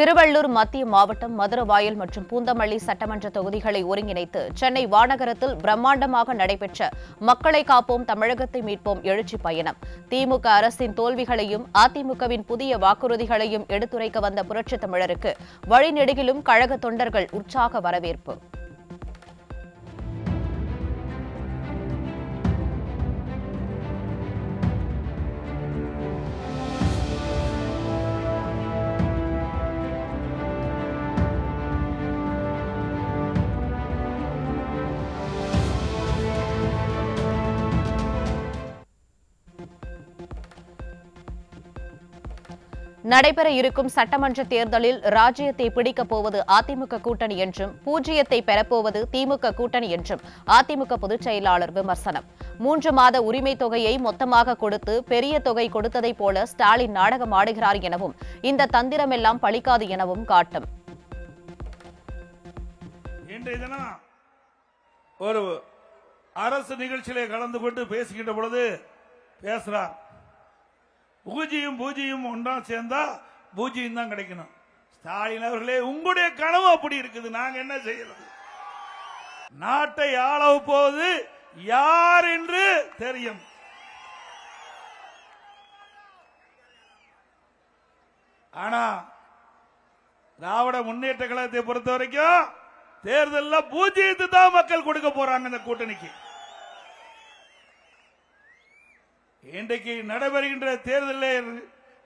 திருவள்ளூர் மத்திய மாவட்டம் மதுரவாயல் மற்றும் பூந்தமல்லி சட்டமன்ற தொகுதிகளை ஒருங்கிணைத்து சென்னை வானகரத்தில் பிரம்மாண்டமாக நடைபெற்ற மக்களை காப்போம் தமிழகத்தை மீட்போம் எழுச்சி பயணம். திமுக அரசின் தோல்விகளையும் அதிமுகவின் புதிய வாக்குறுதிகளையும் எடுத்துரைக்க வந்த புரட்சித் தமிழருக்கு வழிநெடுகிலும் கழக தொண்டர்கள் உற்சாக வரவேற்பு. நடைபெற இருக்கும் சட்டமன்ற தேர்தலில் ராஜ்யத்தை பிடிக்கப் போவது அதிமுக கூட்டணி என்றும் பூஜ்ஜியத்தை பெறப்போவது திமுக கூட்டணி என்றும் அதிமுக பொதுச் செயலாளர் விமர்சனம். 3 மாத உரிமை தொகையை மொத்தமாக கொடுத்து பெரிய தொகை கொடுத்ததைப் போல ஸ்டாலின் நாடகம் ஆடுகிறார் எனவும் இந்த தந்திரமெல்லாம் பலிக்காது எனவும் காட்டும். ஒரு அரசு நிகழ்ச்சியிலே கலந்து கொண்டு பேசுகின்ற பொழுது பேசுறார், பூஜ்ஜியம் ஒன்றா சேர்ந்தா பூஜ்ஜியம் தான் கிடைக்கணும். ஸ்டாலின் அவர்களே, உங்களுடைய கனவு அப்படி இருக்குது, நாங்க என்ன செய்யறது? நாட்டை ஆள போவது யார் என்று தெரியும். ஆனா திராவிட முன்னேற்ற கழகத்தை பொறுத்த வரைக்கும் தேர்தலில் பூஜ்ஜியத்தை தான் மக்கள் கொடுக்க போறாங்க இந்த கூட்டணிக்கு. இன்றைக்கு நடைபெறுகின்ற தேர்தலில்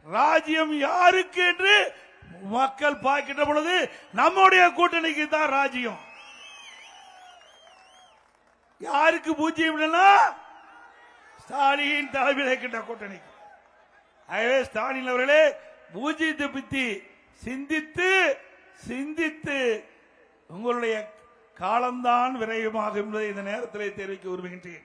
ராஜ்யம் யாருக்கு என்று மக்கள் பார்க்கின்ற பொழுது நம்முடைய கூட்டணிக்கு தான் ராஜ்யம். யாருக்கு பூஜ்ஜியம் ஸ்டாலின் தலைமையில் இருக்கின்ற கூட்டணிக்கு. ஆகவே ஸ்டாலின் அவர்களே, பூஜ்ஜியத்தை பற்றி சிந்தித்து சிந்தித்து உங்களுடைய காலம்தான் விரைவாகும் என்பதை இந்த நேரத்தில் தெரிவிக்க விரும்புகின்றேன்.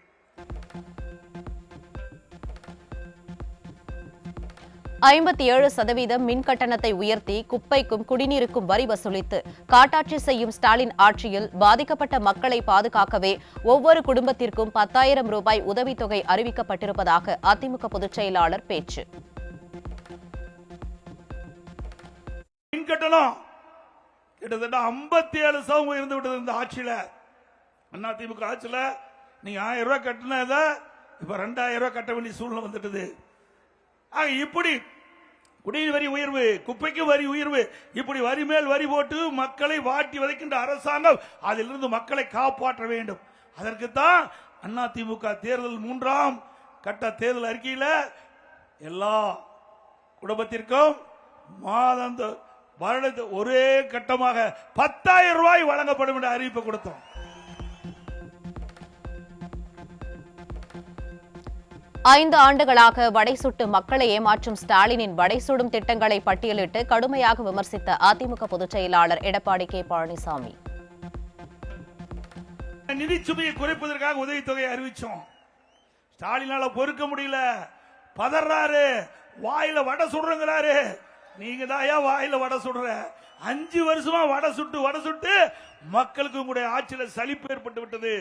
57% மின் கட்டணத்தை உயர்த்தி குப்பைக்கும் குடிநீருக்கும் வரி வசூலித்து காட்டாட்சி செய்யும் ஸ்டாலின் ஆட்சியில் பாதிக்கப்பட்ட மக்களை பாதுகாக்கவே ஒவ்வொரு குடும்பத்திற்கும் 10,000 ரூபாய் உதவித்தொகை அறிவிக்கப்பட்டிருப்பதாக அதிமுக பொதுச் செயலாளர் பேச்சு. மின் கட்டணம் கிட்டத்தட்ட 57% உயர்ந்து விட்டது இந்த ஆட்சியில. அதிமுக ஆட்சியில நீங்க 1000 ரூபாய் கட்டினத இப்ப 2000 ரூபாய் கட்ட வேண்டிய சூழ்நிலை வந்துட்டது. இப்படி குடிநீர் வரி உயர்வு, குப்பைக்கு வரி உயர்வு, இப்படி வரி மேல் வரி போட்டு மக்களை வாட்டி வதைக்கின்ற அரசாங்கம் அதிலிருந்து மக்களை காப்பாற்ற வேண்டும். அதற்குத்தான் அதிமுக தேர்தல் 3ஆம் கட்ட தேர்தல் அறிக்கையில் எல்லா குடும்பத்திற்கும் மாதந்த வருடத்து ஒரே கட்டமாக 10,000 ரூபாய் வழங்கப்படும் என்ற அறிவிப்பை கொடுத்தோம். 5 ஆண்டுகளாக வடை சுட்டு மக்களை ஏமாற்றும் ஸ்டாலினின் வடை சுடும் திட்டங்களை பட்டியலிட்டு கடுமையாக விமர்சித்த அதிமுக பொதுச் செயலாளர் எடப்பாடி கே பழனிசாமி. நிதி சுமையை குறைப்பதற்காக உதவித்தொகையை அறிவிச்சோம். ஸ்டாலினால பொறுக்க முடியல, பதறாரு, வாயில வடை சுடுறாரு. நீங்க தான் வாயில வடை சுடுற? 5 வருஷமா வடை சுட்டு மக்களுக்கு உங்களுடைய ஆட்சியில் சலிப்பு ஏற்பட்டு விட்டது.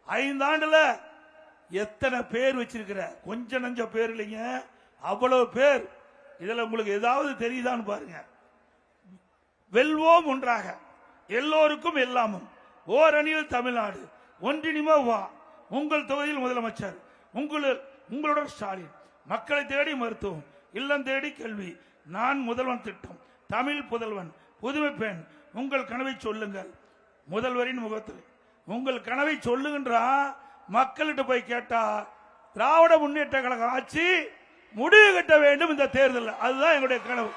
5 ஆண்டுல எத்தனை பேர் வச்சிருக்கிற? கொஞ்சம் நஞ்ச பேர் இல்லைங்க, அவ்வளவு பேர். இதுல உங்களுக்கு ஏதாவது தெரியுதான்னு பாருங்க. வெல்வோம் ஒன்றாக, எல்லோருக்கும் எல்லாமும், ஓரணியில் தமிழ்நாடு, ஒன்றினிமோ வா, உங்கள் தொகுதியில் முதலமைச்சர், உங்களுடன் ஸ்டாலின், மக்களை தேடி மருத்துவம், இல்லம் தேடி கல்வி, நான் முதல்வன் திட்டம், தமிழ் புதல்வன், புதுமை பெண், உங்கள் கனவை சொல்லுங்கள். முதல்வரின் முகத்தில் உங்கள் கனவை சொல்லுகின்றா மக்கள்கிட்ட போய் கேட்டா திராவிட முன்னேற்ற கழக ஆட்சி முடிவு கட்ட வேண்டும் இந்த தேர்தல். அதுதான் எங்களுடைய கனவு.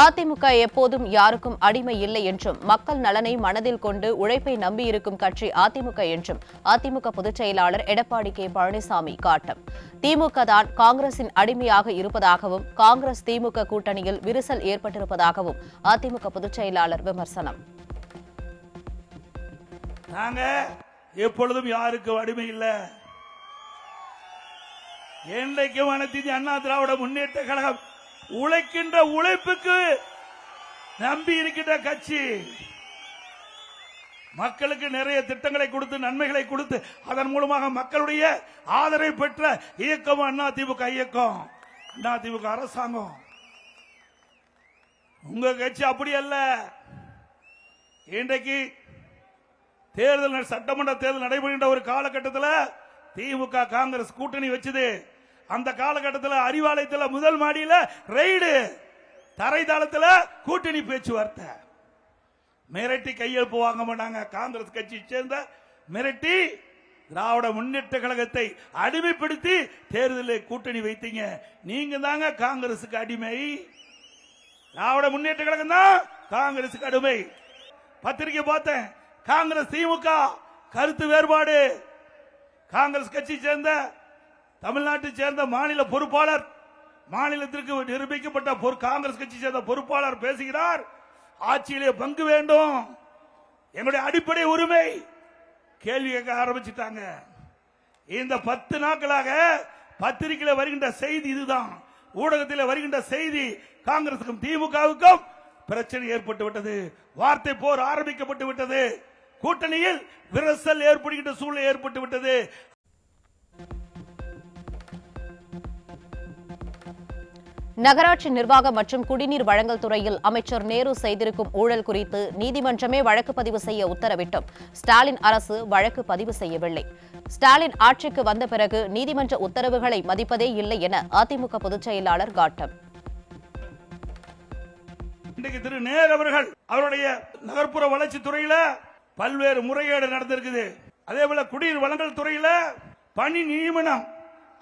அதிமுக எப்போதும் யாருக்கும் அடிமை இல்லை என்றும் மக்கள் நலனை மனதில் கொண்டு உழைப்பை நம்பியிருக்கும் கட்சி அதிமுக என்றும் அதிமுக பொதுச் செயலாளர் எடப்பாடி கே பழனிசாமி காட்டும். திமுக தான் காங்கிரசின் அடிமையாக இருப்பதாகவும் காங்கிரஸ் திமுக கூட்டணியில் விரிசல் ஏற்பட்டிருப்பதாகவும் அதிமுக பொதுச் செயலாளர் விமர்சனம். நாங்க எப்பொழுதும் யாருக்கு அடிமை இல்லை. என்றைக்கும் அனைத்து அண்ணா திராவிட முன்னேற்ற கழகம் உழைக்கின்ற உழைப்புக்கு நம்பி இருக்கின்ற கட்சி. மக்களுக்கு நிறைய திட்டங்களை கொடுத்து நன்மைகளை கொடுத்து அதன் மூலமாக மக்களுடைய ஆதரவை பெற்ற இயக்கம் அதிமுக இயக்கம், அதிமுக அரசாங்கம். உங்க கட்சி அப்படி அல்ல. இன்றைக்கு தேர்தல், சட்டமன்ற தேர்தல் நடைபெறுகின்ற ஒரு காலகட்டத்தில் திமுக காங்கிரஸ் கூட்டணி வச்சது. அந்த காலகட்டத்தில் அறிவாலயத்தில் முதல் மாடியில் ரெய்டு, தரைதளத்தில் கூட்டணி பேச்சுவார்த்தை. மிரட்டி கையெழுப்பு வாங்க மாட்டாங்க. காங்கிரஸ் கட்சியை சேர்ந்த மிரட்டி திராவிட முன்னேற்ற கழகத்தை அடிமைப்படுத்தி தேர்தலில் கூட்டணி வைத்தீங்க. நீங்க தாங்க காங்கிரசுக்கு அடிமை. திராவிட முன்னேற்ற கழகம் தான் காங்கிரசுக்கு அடிமை. பத்திரிகை பார்த்தேன், காங்கிரஸ் திமுக கருத்து வேறுபாடு. காங்கிரஸ் கட்சி சேர்ந்த தமிழ்நாட்டை சேர்ந்த மாநில பொறுப்பாளர், மாநிலத்திற்கு நிரூபிக்கப்பட்ட காங்கிரஸ் கட்சி சேர்ந்த பொறுப்பாளர் பேசுகிறார், ஆட்சியிலே பங்கு வேண்டும், எங்களுடைய அடிப்படை உரிமை. கேள்வி கேட்க ஆரம்பிச்சுட்டாங்க. இந்த 10 நாட்களாக பத்திரிகையில் வருகின்ற செய்தி இதுதான். ஊடகத்தில் வருகின்ற செய்தி, காங்கிரசுக்கும் திமுகவுக்கும் பிரச்சனை ஏற்பட்டு விட்டது, வார்த்தை போர் ஆரம்பிக்கப்பட்டு விட்டது, கூட்டணியில் விரசல் ஏற்படுகின்ற சூழ்நிலை ஏற்பட்டு விட்டது. நகராட்சி நிர்வாகம் மற்றும் குடிநீர் வழங்கல் துறையில் அமைச்சர் நேரு செய்திருக்கும் ஊழல் குறித்து நீதிமன்றமே வழக்கு பதிவு செய்ய உத்தரவிட்டும் ஸ்டாலின் அரசு வழக்கு பதிவு செய்யவில்லை. ஸ்டாலின் ஆட்சிக்கு வந்த பிறகு நீதிமன்ற உத்தரவுகளை மதிப்பதே இல்லை என அதிமுக பொதுச் செயலாளர் காட்டம். இன்றைக்கு திரு நேரு அவர்கள் அவருடைய நகர்ப்புற வளர்ச்சி துறையில பல்வேறு முறைகேடு நடந்திருக்குது. அதே போல குடிநீர் வழங்கல் துறையில பணி நியமனம்,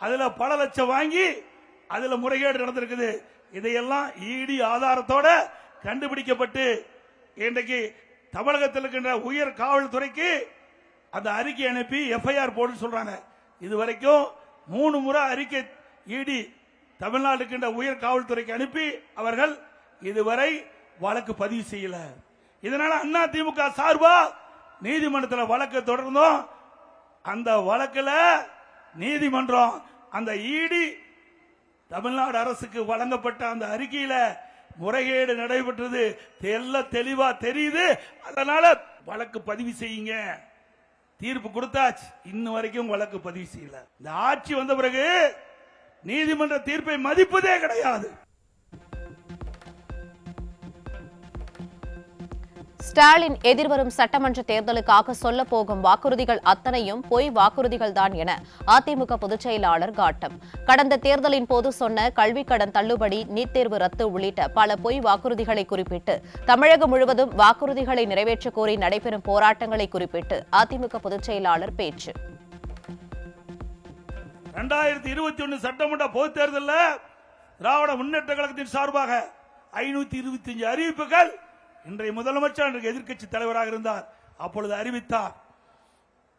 அதுல பல லட்சம் வாங்கி அதுல முறைகேடு நடந்திருக்குது. இதையெல்லாம் இடி ஆதாரத்தோட கண்டுபிடிக்கப்பட்டு இன்றைக்கு தமிழகத்தில் இருக்கின்ற உயர் காவல்துறைக்கு அந்த அறிக்கை அனுப்பி எஃப்ஐஆர் போடு சொல்றாங்க. இதுவரைக்கும் 3 முறை அறிக்கை இடி தமிழ்நாடு இருக்கின்ற உயர் காவல்துறைக்கு அனுப்பி அவர்கள் இதுவரை வழக்கு பதிவு செய்யல. இதனால அதிமுக சார்பா நீதிமன்றத்தில் வழக்கு தொடர்ந்தோம். அந்த வழக்குல நீதிமன்றம் அந்த இடி தமிழ்நாடு அரசுக்கு வழங்கப்பட்ட அந்த அறிக்கையில முறைகேடு நடைபெற்றது எல்லாம் தெளிவா தெரியுது. அதனால வழக்கு பதிவு செய்யுங்க, தீர்ப்பு கொடுத்தாச்சு. இன்னும் வரைக்கும் வழக்கு பதிவு செய்யல. இந்த ஆட்சி வந்த பிறகு நீதிமன்ற தீர்ப்பை மதிப்பதே கிடையாது. ஸ்டாலின் எதிர்வரும் சட்டமன்ற தேர்தலுக்காக சொல்ல போகும் வாக்குறுதிகள் அத்தனையும் பொய் வாக்குறுதிகள் தான் என அதிமுக பொதுச் செயலாளர் காட்டம். கடந்த தேர்தலின் போது சொன்ன கல்விக் கடன் தள்ளுபடி, நீட் தேர்வு ரத்து உள்ளிட்ட பல பொய் வாக்குறுதிகளை குறிப்பிட்டு தமிழகம் முழுவதும் வாக்குறுதிகளை நிறைவேற்ற கோரி நடைபெறும் போராட்டங்களை குறிப்பிட்டு அதிமுக பொதுச் செயலாளர் பேச்சு. 2021 சட்டமன்ற பொதுத் தேர்தலில் திராவிட முன்னேற்ற கழகத்தின் சார்பாக 525 அறிவிப்புகள் இன்றைய முதலமைச்சர் அன்றைக்கு எதிர்க்கட்சி தலைவராக இருந்தார், அப்பொழுது அறிவித்தார்.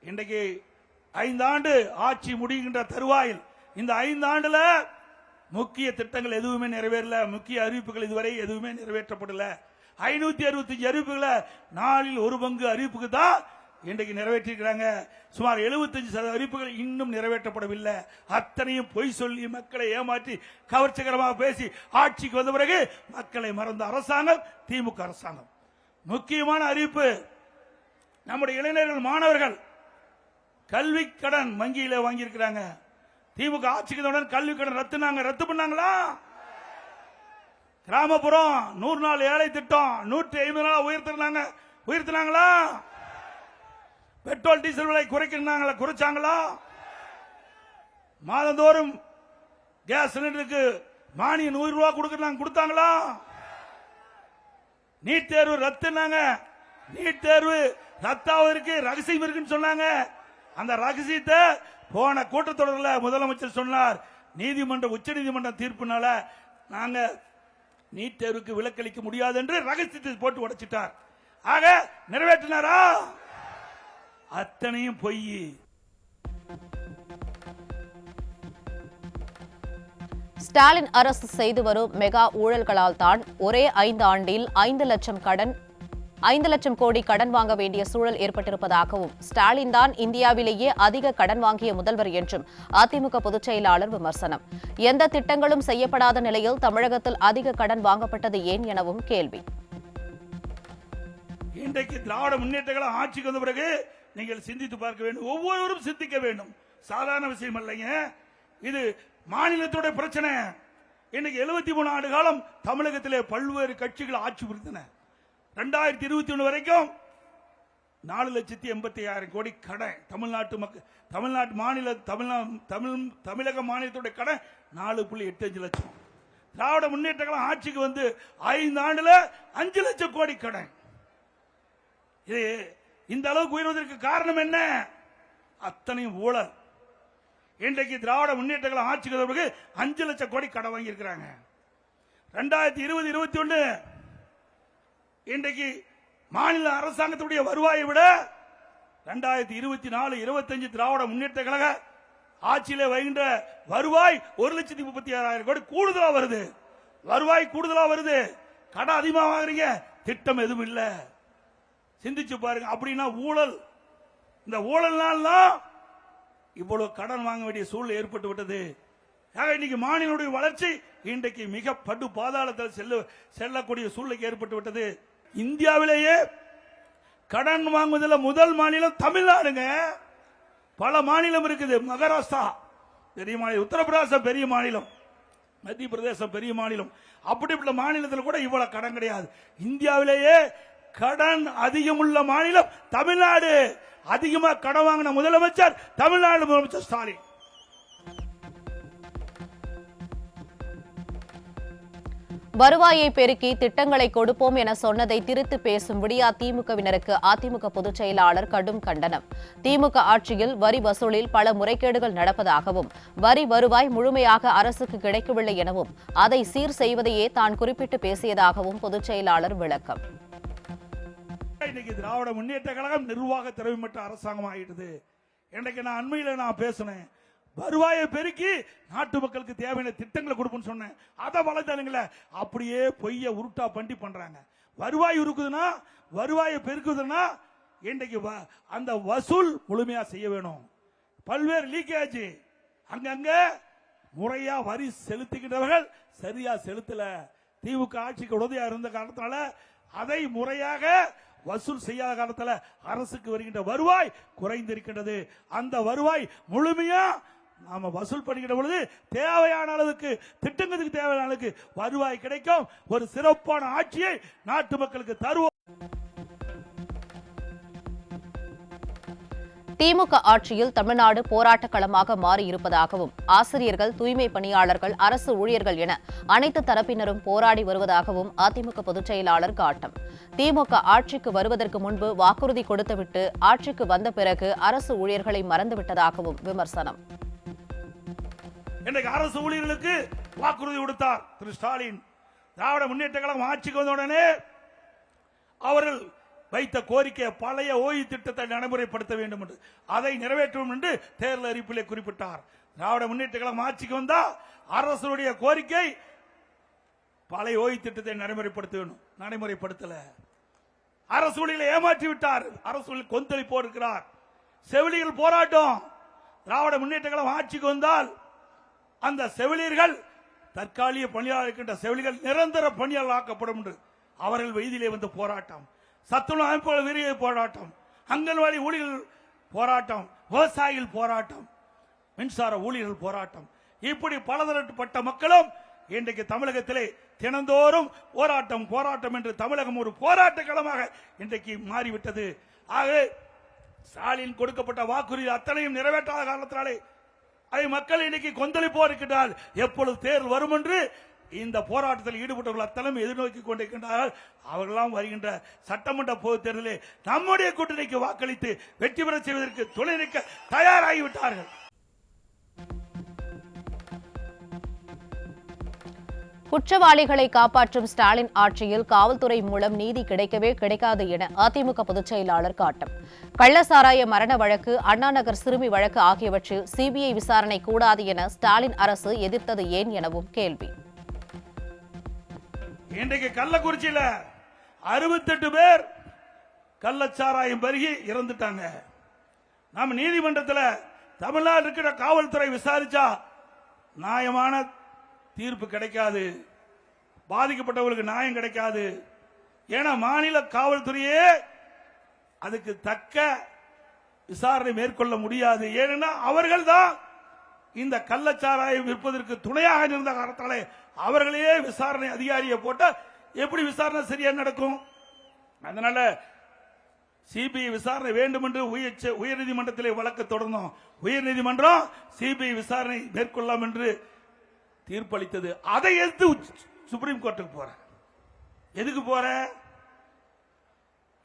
இன்றைக்கு 5 ஆண்டு ஆட்சி முடிகின்ற தருவாயில் இந்த 5 ஆண்டுல முக்கிய திட்டங்கள் எதுவுமே நிறைவேறல, முக்கிய அறிவிப்புகள் இதுவரை எதுவுமே நிறைவேற்றப்படல. 565 அறிவிப்புகளை 4 பங்கு அறிவிப்புக்கு தான் இன்றைக்கு நிறைவேற்றிருக்கிறாங்க. சுமார் 75% அறிவிப்புகள் இன்னும் நிறைவேற்றப்படவில்லை. அத்தனையும் பொய் சொல்லி மக்களை ஏமாற்றி கவர்ச்சிகரமாக பேசி ஆட்சிக்கு வந்த பிறகு மக்களை மறந்த அரசாங்கம் திமுக அரசாங்கம். முக்கியமான அறிவிப்பு, நம்முடைய இளைஞர்கள் மாணவர்கள் கல்வி கடன் வங்கியில வாங்கியிருக்கிறாங்க. திமுக ஆட்சிக்கு கல்வி கடன் ரத்து பண்ணாங்களா? கிராமப்புறம் 100 நாள் ஏழை திட்டம் 150 நாள் உயர்த்தினாங்களா? பெட்ரோல் டீசல் விலை குறைச்சாங்களா? மாதந்தோறும் கேஸ் சிலிண்டருக்கு மானியம் 100 ரூபாய் கொடுத்தாங்களா? நீட் தேர்வு ரத்துனாங்க. நீட் தேர்வு ரத்தாவதற்கு ரகசியம் இருக்குன்னு சொன்னாங்க. அந்த ரகசியத்தை போன கூட்டத்தொடரில் முதலமைச்சர் சொன்னார். உச்ச நீதிமன்ற தீர்ப்புனால நாங்க நீட் தேர்வுக்கு விலக்களிக்க முடியாது என்று ரகசியத்தை போட்டு உடைச்சிட்டார். ஆக நிறைவேற்றினாரா? அத்தனையும் பொய். ஸ்டாலின் அரசு செய்து வரும் மெகா ஊழல்களால் தான் ஒரே 5 ஆண்டில் 5 லட்சம் கோடி கடன் வாங்க வேண்டிய சூழல் ஏற்பட்டிருப்பதாகவும், ஸ்டாலின் தான் இந்தியாவிலேயே அதிக கடன் வாங்கிய முதல்வர் என்றும் அதிமுக பொதுச் செயலாளர் விமர்சனம். எந்த திட்டங்களும் செய்யப்படாத நிலையில் தமிழகத்தில் அதிக கடன் வாங்கப்பட்டது ஏன் எனவும் கேள்வி. இன்றைக்கு திராவிட முன்னேற்ற கழகம் ஆட்சிக்கு வந்த பிறகு நீங்கள் சிந்தித்து பார்க்க வேண்டும், ஒவ்வொருவரும் சிந்திக்க வேண்டும். சாதாரண விஷயம் இல்லைங்க இது, மாநிலத்தோட பிரச்சனை. இன்னைக்கு 73 ஆண்டு காலம் தமிழகத்திலே பல்வேறு கட்சிகள் ஆட்சி புரிந்தன. 2021 வரைக்கும் 4,86,000 கோடி கடன். தமிழக மாநிலத்தோட கடன் 4.85 லட்சம். திராவிட முன்னேற்ற கழகம் ஆட்சிக்கு வந்து 5 ஆண்டுல 5 லட்சம் கோடி கடன். இது இந்த அளவுக்கு உயர்வதற்கு காரணம் என்ன? அத்தனையும் ஊழல். இன்றைக்கு திராவிட முன்னேற்ற கழகம் ஆட்சிக்கு வந்த பிறகு 5 லட்சம் கோடி கடன் வாங்கி இருக்கிறாங்க. 2020-21 இன்றைக்கு மாநில அரசாங்கத்துடைய வருவாயை விட 2024-25 திராவிட முன்னேற்ற கழக ஆட்சியிலே வருகின்ற வருவாய் 1,36,000 கோடி கூடுதலா வருது. வருவாய் கூடுதலா வருது, கடன் அதிகமாக வாங்குறீங்க, திட்டம் எதுவும் இல்ல. சிந்திச்சு பாருங்க. அப்படின்னா ஊழல். இந்த ஊழல்னால்தான் இவ்வளவு கடன் வாங்க வேண்டிய சூழல் ஏற்பட்டு விட்டது. இன்னைக்கு மாநிலனுடைய வளர்ச்சி இன்றைக்கு மிக படு பாதாளத்தில் செல்லக்கூடிய சூழ்நிலை ஏற்பட்டு விட்டது. இந்தியாவிலேயே கடன் வாங்குவதில் முதல் மாநிலம் தமிழ்நாடுங்க. பல மாநிலம் இருக்குது. மகாராஷ்டிரா பெரிய மாநிலம், உத்தரப்பிரதேசம் பெரிய மாநிலம், மத்திய பிரதேசம் பெரிய மாநிலம். அப்படிப்பட்ட மாநிலத்தில் கூட இவ்வளவு கடன் கிடையாது. இந்தியாவிலேயே கடன் அதிகமுள்ள மாநிலம் தமிழ்நாடு. அதிகமா கடன் வாங்கின முதலமைச்சர் தமிழ்நாடு முதலமைச்சர் ஸ்டாலின். வருவாயை பெருக்கி திட்டங்களை கொடுப்போம் என சொன்னதை திரித்து பேசும் விடியா திமுகவினருக்கு அதிமுக பொதுச் செயலாளர் கடும் கண்டனம். திமுக ஆட்சியில் வரி வசூலில் பல முறைகேடுகள் நடப்பதாகவும், வரி வருவாய் முழுமையாக அரசுக்கு கிடைக்கவில்லை எனவும், அதை சீர் செய்வதையே தான் குறிப்பிட்டு பேசியதாகவும் பொதுச் செயலாளர் விளக்கம். இன்னைக்கு திராவிட முன்னேற்ற கழகம் நிர்வாக திறமையற்ற அரசாங்கம் ஆகிட்டது. இன்னைக்கு நான் அண்மையில் பேசினேன், வருவாயை பெருக்கி நாட்டு மக்களுக்கு தேவையான திட்டங்களை கொடுப்போம்னு சொன்னேன். அதை வளர்த்தானுங்கள அப்படியே பொய்ய உருட்டா பண்டி பண்றாங்க. வருவாய் இருக்குதுன்னா, வருவாயை பெருக்குதுன்னா இன்றைக்கு அந்த வசூல் முழுமையா செய்ய வேணும். பல்வேறு லீக்கேஜ் அங்கங்க முறையா வரி செலுத்துகின்றவர்கள் சரியா செலுத்தல. திமுக ஆட்சிக்கு உதவியா இருந்த காரணத்தால அதை முறையாக வசூல் செய்யாத காலத்தில் அரசுக்கு வருகின்ற வருவாய் குறைந்திருக்கின்றது. அந்த வருவாய் முழுமையா நாம வசூல் பண்ணுகின்ற பொழுது தேவையான அளவுக்கு திட்டங்களுக்கு தேவையான அளவுக்கு வருவாய் கிடைக்கும். ஒரு சிறப்பான ஆட்சியை நாட்டு மக்களுக்கு தருவோம். திமுக ஆட்சியில் தமிழ்நாடு போராட்ட களமாக மாறியிருப்பதாகவும், ஆசிரியர்கள், தூய்மை பணியாளர்கள், அரசு ஊழியர்கள் என அனைத்து தரப்பினரும் போராடி வருவதாகவும் அதிமுக பொதுச் செயலாளர் காட்டம். திமுக ஆட்சிக்கு வருவதற்கு முன்பு வாக்குறுதி கொடுத்துவிட்டு ஆட்சிக்கு வந்த பிறகு அரசு ஊழியர்களை மறந்துவிட்டதாகவும் விமர்சனம். இன்றைக்கு அரசு ஊழியர்களுக்கு வாக்குறுதி கொடுத்தார் திரு ஸ்டாலின். திராவிட முன்னேற்ற கழகம் ஆட்சிக்கு வந்தவுடனே அவர்கள் வைத்த கோரிக்கை பழைய ஓய்வு திட்டத்தை நடைமுறைப்படுத்த வேண்டும் என்று, அதை நிறைவேற்றும் என்று தேர்தல் அறிவிப்பிலே குறிப்பிட்டார். திராவிட முன்னேற்ற கழகம் ஆட்சிக்கு வந்தா அரசுடைய கோரிக்கை பழைய ஓய்வு திட்டத்தை நடைமுறைப்படுத்த வேண்டும். நடைமுறைப்படுத்தல. அரசு ஊழியர்களை ஏமாற்றி விட்டார். அரசு ஊழியர் கொந்தளிப்போடு இருக்கிறார். செவிலியர்கள் போராட்டம். திராவிட முன்னேற்ற கழகம் ஆட்சிக்கு வந்தால் அந்த செவிலியர்கள் தற்காலிக பணியாளர் இருக்கின்ற செவிலியர்கள் நிரந்தர பணியாளர் ஆக்கப்படும் என்று அவர்கள் வெயிலே வந்து போராட்டம். சத்துணவு அமைப்புகள் விரிவு போராட்டம், அங்கன்வாடி ஊழியர்கள் போராட்டம், விவசாயிகள் போராட்டம், மின்சார ஊழியர்கள் போராட்டம், இப்படி பலதரப்பட்ட மக்களும் இன்றைக்கு தமிழகத்திலே தினந்தோறும் போராட்டம் போராட்டம் என்று தமிழகம் ஒரு போராட்ட களமாக இன்றைக்கு மாறிவிட்டது. ஆக ஸ்டாலின் கொடுக்கப்பட்ட வாக்குறுதி அத்தனையும் நிறைவேற்றாத காரணத்தினாலே அதை மக்கள் இன்னைக்கு கொந்தளிப்போர் இருக்கின்றால் எப்பொழுது தேர்தல் வரும் என்று இந்த போராட்டத்தில் ஈடுபட்டவர்கள் அத்தனை எதிர்நோக்கி கொண்டிருக்கின்றார்கள். அவர்களெல்லாம் வருகின்ற சட்டமன்ற பொதுத் தேர்தலில் நம்முடைய கூட்டணிக்கு வாக்களித்து வெற்றி பெற செய்வதற்கு துணை நிற்க தயாராகிவிட்டார்கள். குற்றவாளிகளை காப்பாற்றும் ஸ்டாலின் ஆட்சியில் காவல்துறை மூலம் நீதி கிடைக்கவே கிடைக்காது என அதிமுக பொதுச் செயலாளர் காட்டம். கள்ளசாராய மரண வழக்கு, அண்ணாநகர் சிறுமி வழக்கு ஆகியவற்றில் சிபிஐ விசாரணை கூடாது என ஸ்டாலின் அரசு எதிர்த்தது ஏன் எனவும் கேள்வி. இன்றைக்கு கள்ளக்குறிச்சியில 68 பேர் கள்ளச்சாராயம் பருகி இறந்துட்டாங்க. நம்ம நீதிமன்றத்தில் தமிழ்நாடு இருக்கிற காவல்துறை விசாரிச்சா நியாயமான தீர்ப்பு கிடைக்காது, பாதிக்கப்பட்டவர்களுக்கு நியாயம் கிடைக்காது. ஏன்னா மாநில காவல்துறையே அதுக்கு தக்க விசாரணை மேற்கொள்ள முடியாது. ஏனென்னா அவர்கள் தான் இந்த கள்ளச்சாராயம் விற்பதற்கு துணையாக இருந்த காரணத்தாலே அவர்களே விசாரணை அதிகாரியை போட்டா எப்படி விசாரணை சரியா நடக்கும்? அதனால சிபிஐ விசாரணை வேண்டும் என்று உயர்நீதிமன்றத்திலே வழக்கு தொடர்ந்தோம். உயர்நீதிமன்றம் சிபிஐ விசாரணை மேற்கொள்ளலாம் என்று தீர்ப்பளித்தது. அதை எதிர்த்து சுப்ரீம் கோர்ட்டுக்கு போற. எதுக்கு போற?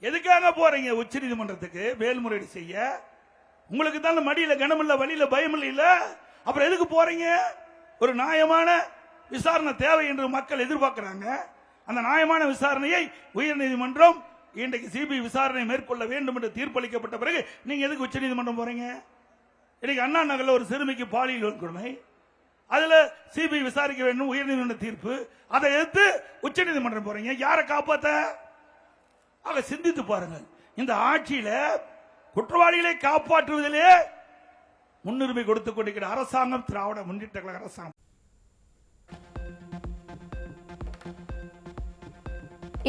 எதுக்காக போறீங்க உச்ச நீதிமன்றத்துக்கு மேல்முறையீடு செய்ய? உங்களுக்கு தான் மடியில கனம் இல்ல, வழியில பயம் இல்ல, அப்புறம் எதுக்கு போறீங்க? ஒரு நியாயமான விசாரணை தேவை என்று மக்கள் எதிர்பார்க்கிறாங்க. அந்த நியாயமான விசாரணையை உயர்நீதிமன்றம் இன்றைக்கு சிபிஐ விசாரணை மேற்கொள்ள வேண்டும் என்று தீர்ப்பளிக்கப்பட்ட பிறகு நீங்க எதுக்கு உச்ச நீதிமன்றம் போறீங்க? இன்னைக்கு அண்ணா நகர்ல ஒரு சிறுமிக்கு பாலியல் வன்கொடுமை, அதுல சிபிஐ விசாரிக்க வேண்டும் உயர்நீதிமன்ற தீர்ப்பு, அதை எதிர்த்து உச்ச நீதிமன்றம் போறீங்க. யாரை காப்பாத்த? ஆக சிந்தித்து பாருங்க. இந்த ஆட்சியில குற்றவாளிகளை காப்பாற்றுவதிலே முன்னுரிமை கொடுத்துக் கொண்டிருக்கிற அரசாங்கம் திராவிட முன்னேற்ற கழக அரசாங்கம்.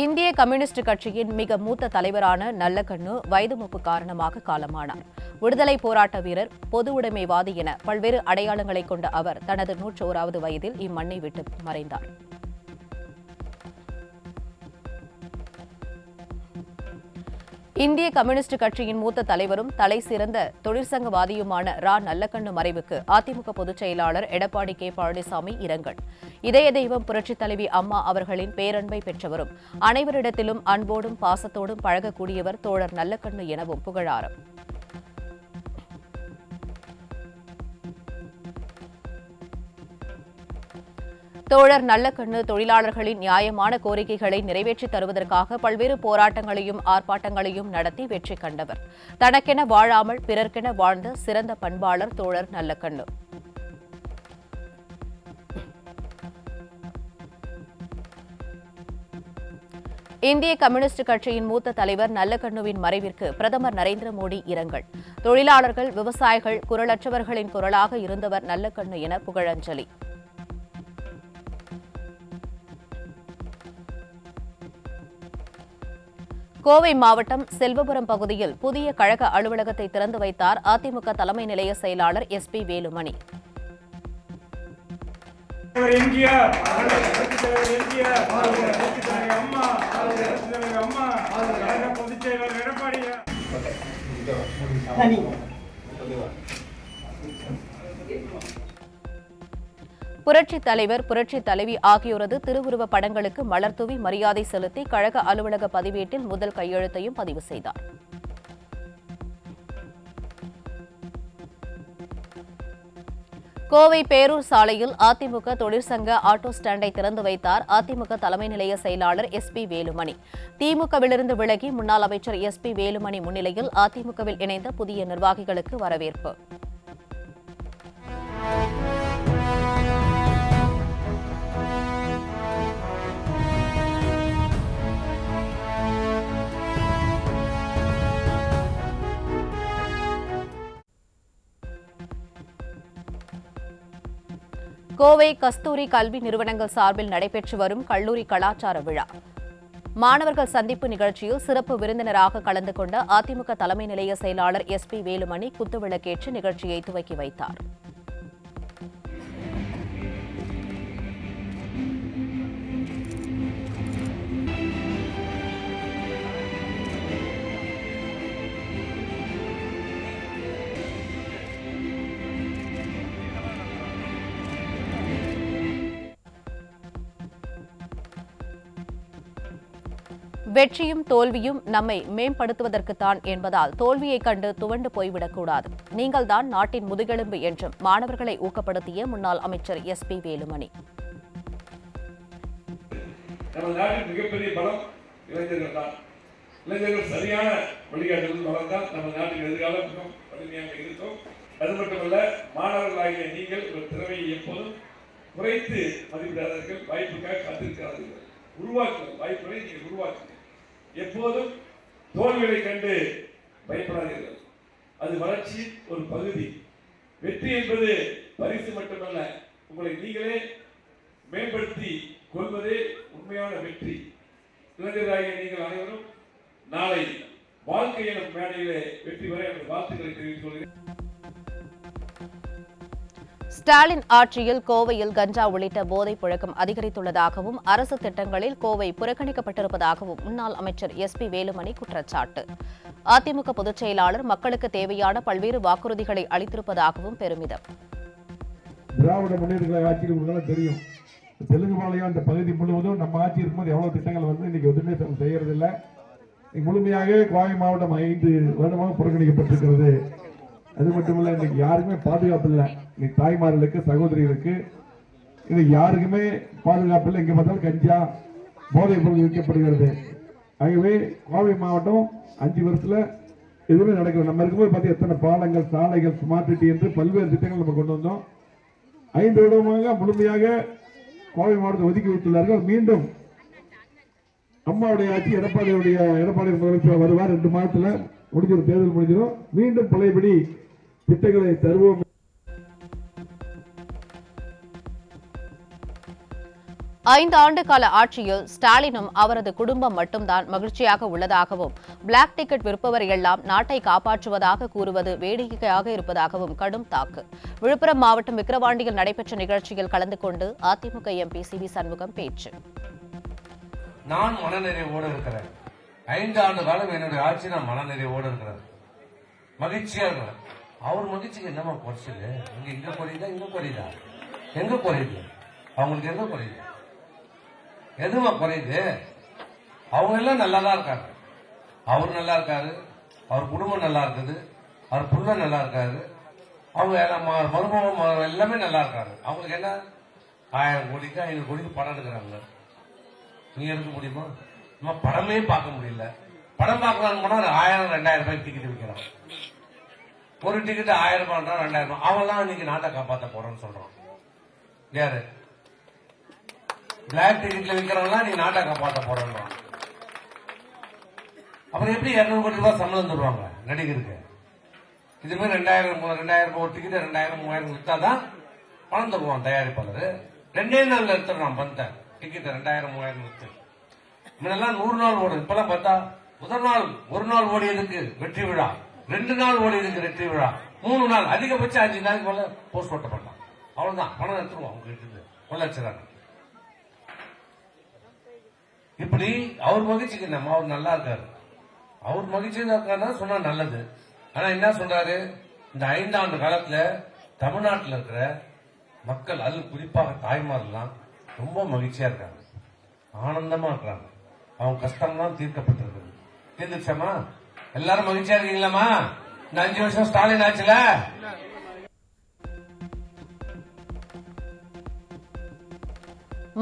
இந்திய கம்யூனிஸ்ட் கட்சியின் மிக மூத்த தலைவரான நல்லக்கண்ணு வயது மூப்பு காரணமாக காலமானார். விடுதலை போராட்ட வீரர், பொது உடைமைவாதி என பல்வேறு அடையாளங்களை கொண்ட அவர் தனது 101வது வயதில் இம்மண்ணை விட்டு மறைந்தார். இந்திய கம்யூனிஸ்ட் கட்சியின் மூத்த தலைவரும் தலை சிறந்த தொழிற்சங்கவாதியுமான ரா நல்லக்கண்ணு மறைவுக்கு அதிமுக பொதுச் செயலாளர் எடப்பாடி கே பழனிசாமி இரங்கல். இதய தெய்வம் புரட்சித் தலைவி அம்மா அவர்களின் பேரன்பை பெற்றவரும் அனைவரிடத்திலும் அன்போடும் பாசத்தோடும் பழகக்கூடியவர் தோழர் நல்லக்கண்ணு எனவும் புகழாரம். தோழர் நல்லக்கண்ணு தொழிலாளர்களின் நியாயமான கோரிக்கைகளை நிறைவேற்றித் தருவதற்காக பல்வேறு போராட்டங்களையும் ஆர்ப்பாட்டங்களையும் நடத்தி வெற்றி கண்டவர். தனக்கென வாழாமல் பிறர்க்கென வாழ்ந்த சிறந்த பண்பாளர் தோழர் நல்லக்கண்ணு. இந்திய கம்யூனிஸ்ட் கட்சியின் மூத்த தலைவர் நல்லக்கண்ணுவின் மறைவிற்கு பிரதமர் நரேந்திர மோடி இரங்கல். தொழிலாளர்கள், விவசாயிகள், குரலற்றவர்களின் குரலாக இருந்தவர் நல்லக்கண்ணு என புகழஞ்சலி. கோவை மாவட்டம் செல்வபுரம் பகுதியில் புதிய கழக அலுவலகத்தை திறந்து வைத்தார் அதிமுக தலைமை நிலைய செயலாளர் SP வேலுமணி. புரட்சித் தலைவர், புரட்சித் தலைவி ஆகியோரது திருவுருவ படங்களுக்கு மலர் தூவி மரியாதை செலுத்தி கழக அலுவலக பதிவேட்டில் முதல் கையெழுத்தையும் பதிவு செய்தார். கோவை பேரூர் சாலையில் அதிமுக தொழிற்சங்க ஆட்டோ ஸ்டாண்டை திறந்து வைத்தார் அதிமுக தலைமை நிலைய செயலாளர் SP வேலுமணி. திமுகவிலிருந்து விலகி முன்னாள் அமைச்சர் SP வேலுமணி முன்னிலையில் அதிமுகவில் இணைந்த புதிய நிர்வாகிகளுக்கு வரவேற்பு. கோவை கஸ்தூரி கல்வி நிறுவனங்கள் சார்பில் நடைபெற்று வரும் கல்லூரி கலாச்சார விழா. மாணவர்கள் சந்திப்பு நிகழ்ச்சியில் சிறப்பு விருந்தினராக கலந்து கொண்ட அதிமுக தலைமை நிலைய செயலாளர் SP வேலுமணி குத்துவிளக்கேற்றி நிகழ்ச்சியை துவக்கி வைத்தார். வெற்றியும் தோல்வியும் நம்மை மேம்படுத்துவதற்குத்தான் என்பதால் தோல்வியைக் கண்டு துவண்டு போய்விடக்கூடாது. நீங்கள்தான் நாட்டின் முதுகெலும்பு என்றும் மாணவர்களை ஊக்கப்படுத்திய முன்னாள் அமைச்சர் SP வேலுமணி. நமது நாட்டின் மிகப்பெரிய பலம் இளைஞர்கள் தான். இளைஞர்கள் சரியான வழிகாட்டுதல் வளர்ந்தால் நமது நாட்டின் எதிர்காலம் மிகவும் வலிமையாக இருக்கும். அது மட்டுமல்ல, மாணவர்களாகிய நீங்கள் ஒரு திறமையை எப்போதும் குறைத்து மதிப்பிடாதீர்கள், வாய்ப்புக்காக காத்திருக்காதீர்கள். உருவாக்குங்கள், வாய்ப்புகளை நீங்கள் உருவாக்குங்கள். எப்போதும் தோல்விகளை கண்டு பயப்படாதீர்கள். அது வளர்ச்சியின் ஒரு பகுதி. வெற்றி என்பது பரிசு மட்டுமல்ல, உங்களை நீங்களே மேம்படுத்தி கொள்வதே உண்மையான வெற்றி. இளைஞராகிய நீங்கள் அனைவரும் நாளை வாழ்க்கையை நம் மேடையிலே வெற்றி பெற எனது வாழ்த்துக்களை தெரிவித்துக் கொள்கிறேன். ஸ்டாலின் ஆட்சியில் கோவையில் கஞ்சா உள்ளிட்ட போதைப் புழக்கம் அதிகரித்துள்ளதாகவும் அரசு திட்டங்களில் கோவை புறக்கணிக்கப்பட்டிருப்பதாகவும் முன்னாள் அமைச்சர் SP வேலுமணி குற்றச்சாட்டு. அதிமுக பொதுச் செயலாளர் மக்களுக்கு தேவையான பல்வேறு வாக்குறுதிகளை அளித்திருப்பதாகவும் பெருமிதம். திராவிட முன்னேற்ற கழக ஆட்சியில் உங்களுக்கு தெரியும், தெலுங்கு பாளையம் அந்த பகுதி முழுவதும் நம்ம ஆட்சி இருக்கும்போது எவ்வளவு திட்டங்கள் வந்து இன்னைக்கு எதுவுமே செய்யறதில்லை. முழுமையாக கோவை மாவட்டம் 5 வருடமாக புறக்கணிக்கப்பட்டிருக்கிறது. அது மட்டுமல்ல, இன்னைக்கு யாருக்குமே பாதுகாப்பு இல்லை. இன்னைக்கு தாய்மார்களுக்கு, சகோதரிகளுக்கு இன்னைக்கு யாருக்குமே பாதுகாப்பு இல்லை. இங்க பார்த்தாலும் கஞ்சா, போதைப் பொருள் விற்கப்படுகிறது. ஆகவே கோவை மாவட்டம் 5 வருஷத்துல எதுவுமே நடக்கல. நம்ம இருக்கும்போது பார்த்து எத்தனை பாலங்கள், சாலைகள், ஸ்மார்ட் சிட்டி என்று பல்வேறு திட்டங்கள் நம்ம கொண்டு வந்தோம். 5 வருடமாக முழுமையாக கோவை மாவட்டத்தை ஒதுக்கி வைத்துள்ளார்கள். மீண்டும் அம்மாவுடைய ஆட்சி, எடப்பாடி முதலமைச்சர் வருவார். 2 மாதத்துல முடிஞ்சிடும், தேர்தல் முடிஞ்சிடும். மீண்டும் பழையபடி திட்டங்களை தருவோம். 5 ஆண்டு கால ஆட்சியில் ஸ்டாலினும் அவரது குடும்பம் மட்டும்தான் மகிழ்ச்சியாக உள்ளதாகவும், பிளாக் டிக்கெட் விற்பவர் எல்லாம் நாட்டை காப்பாற்றுவதாக கூறுவது வேடிக்கையாக இருப்பதாகவும் கடும் தாக்கு. விழுப்புரம் மாவட்டம் விக்கிரவாண்டியில் நடைபெற்ற நிகழ்ச்சியில் கலந்து கொண்டு அதிமுக MP CV சண்முகம் பேச்சு. நான் மனநிறைவோடு இருக்கிறேன். 5 ஆண்டு காலம் என்னுடைய ஆட்சி நான் மனநிறைவோடு இருக்கிறேன், மகிழ்ச்சியா இருக்கிறேன். அவர் மகிழ்ச்சிக்கு என்னமா குறைச்சது? இங்க குறையுதா, இங்க குறையுதா? எங்க குறையுது? அவங்களுக்கு எங்க குறையுது? எதுமா குறையுது? அவங்க எல்லாம் நல்லா தான் இருக்காங்க. அவர் நல்லா இருக்காரு, அவர் குடும்பம் நல்லா இருக்குது, அவர் புள்ள நல்லா இருக்காரு, அவங்க மருமகம் எல்லாமே நல்லா இருக்காரு. அவங்களுக்கு என்ன 1000 கோடிக்கு 500 கோடிக்கு படம் எடுக்கிறாங்க. நீ எடுக்க முடியுமா? நம்ம படமே பார்க்க முடியல. படம் பார்க்கலான்னு போனா 1000 2000 ரூபாய்க்கு டிக்கெட் விற்கிறான். ஒரு டிக்கெட் 1000 ரூபாய் 2000 ரூபாய். அவன் தான் இன்னைக்கு நாட்டை காப்பாற்ற போறோம்னு சொல்றான். யாரு? பிளாக் டிக்கெட்ல விற்கிறவங்க நீ நாட்டை காப்பாற்ற போறோம். அப்புறம் எப்படி 200 கோடி ரூபாய் சம்பளம் தருவாங்க நடிகருக்கு? இதுமே 2000 ஒரு டிக்கெட் 2000 3000 வித்தாதான் பணம் தருவான் தயாரிப்பாளர். 2 நாள்ல எடுத்துடுறான் பணத்தை. டிக்கெட் 2000 3000 வித்து முன்னெல்லாம் 100 நாள் ஓடும். இப்பெல்லாம் பார்த்தா முதல் நாள் 1 நாள் ஓடியதுக்கு வெற்றி விழா, 2 நாள் ஓடியதுக்கு வெற்றி விழா, 3 நாள், அதிகபட்சம் 5 நாளைக்கு மேல போஸ்ட் ஓட்ட பண்ணலாம். அவ்வளவுதான், பணம் எடுத்துருவோம் உங்களுக்கு கொள்ளச்சிறாங்க. இப்படி அவர் மகிழ்ச்சிக்கு நம்ம அவர் நல்லா இருக்காரு, அவர் மகிழ்ச்சியா இருக்காருன்னா சொன்னா நல்லது. ஆனா என்ன சொல்றாரு? இந்த 5 ஆண்டு காலத்துல தமிழ்நாட்டில் இருக்கிற மக்கள், அது குறிப்பாக தாய்மாரெல்லாம் ரொம்ப மகிழ்ச்சியா இருக்காங்க, ஆனந்தமா இருக்காங்க. அவங்க கஷ்டம்லாம் தீர்க்கப்பட்டிருக்கு. தீர்ந்துச்சமா? எல்லாரும் மகிழ்ச்சியா இருக்கீங்களாமா? இந்த 5 வருஷம் ஸ்டாலின் ஆச்சுல.